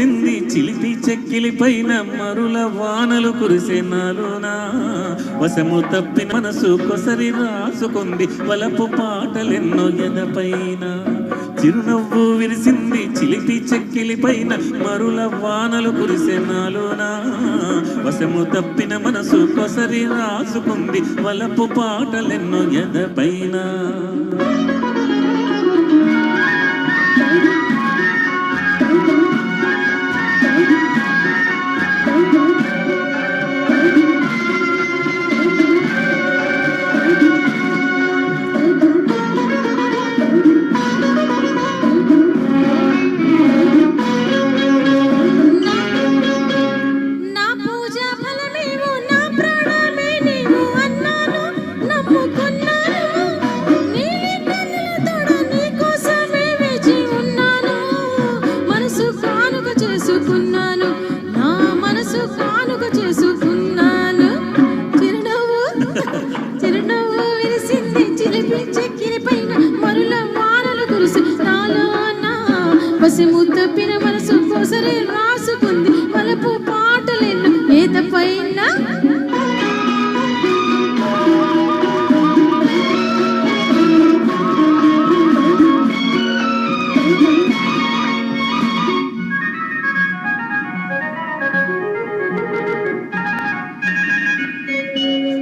విరిసింది చిలిపి చెక్కిలి పైన మరుల వానలు కురిసే నాలోనా వశము తప్పిన మనసు కొసరి రాసుకుంది వలపు పాటలెన్నో ఎదపైన చిరునవ్వు విరిసింది చిలిపి చెక్కిలి పైన మరుల వానలు కురిసే నాలోనా వశము తప్పిన మనసు కొసరి రాసుకుంది వలపు పాటలెన్నో ఎదపైన వశము తప్పిన మనసు కోసరి రాసుకుంది వలపు పాటలెన్నో ఏదపైన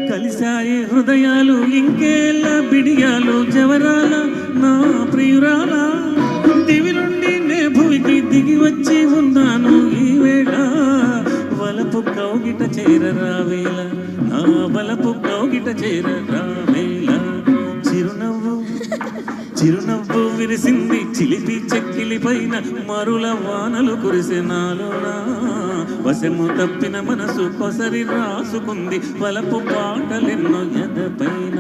కలిసాయే హృదయాలు ఇంకేళ్ళ బిడియాలు జవరాల నా ప్రియురాల దివి నుండి నే భూమికి దిగి వచ్చి ఉన్నాను ఈ వేళ వలపు కౌగిట చేరరావేళ నా వలపు కౌగిట చేరరావేళ చిరునవ్వు విరిసింది చిలిపి చెక్కిలి పైన మరుల వానలు కురిసే నాలోనా వశము తప్పిన మనసు కొసరి రాసుకుంది వలపు పాటలెన్నో ఎదపైన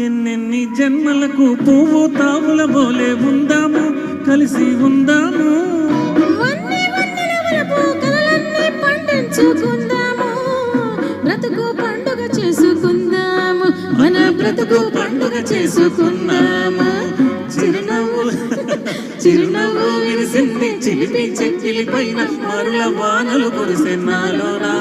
ఎన్నెన్ని జన్మలకు పువ్వు తావుల బోలే ఉందాము కలిసి ఉందాము పండించుకుందాము బ్రతుకు పండుగ చేసుకుందాము మన బ్రతుకు పండుగ చేసుకుందాము చిరునవ్వు విరిసింది చిలిపి చెక్కిలి పైన మరుల వానలు కురిసే నాలోనా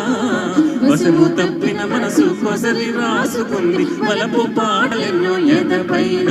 వశము తప్పిన మనసు కొసరి రాసుకుంది వలపు పాటలెన్నో ఎదపైన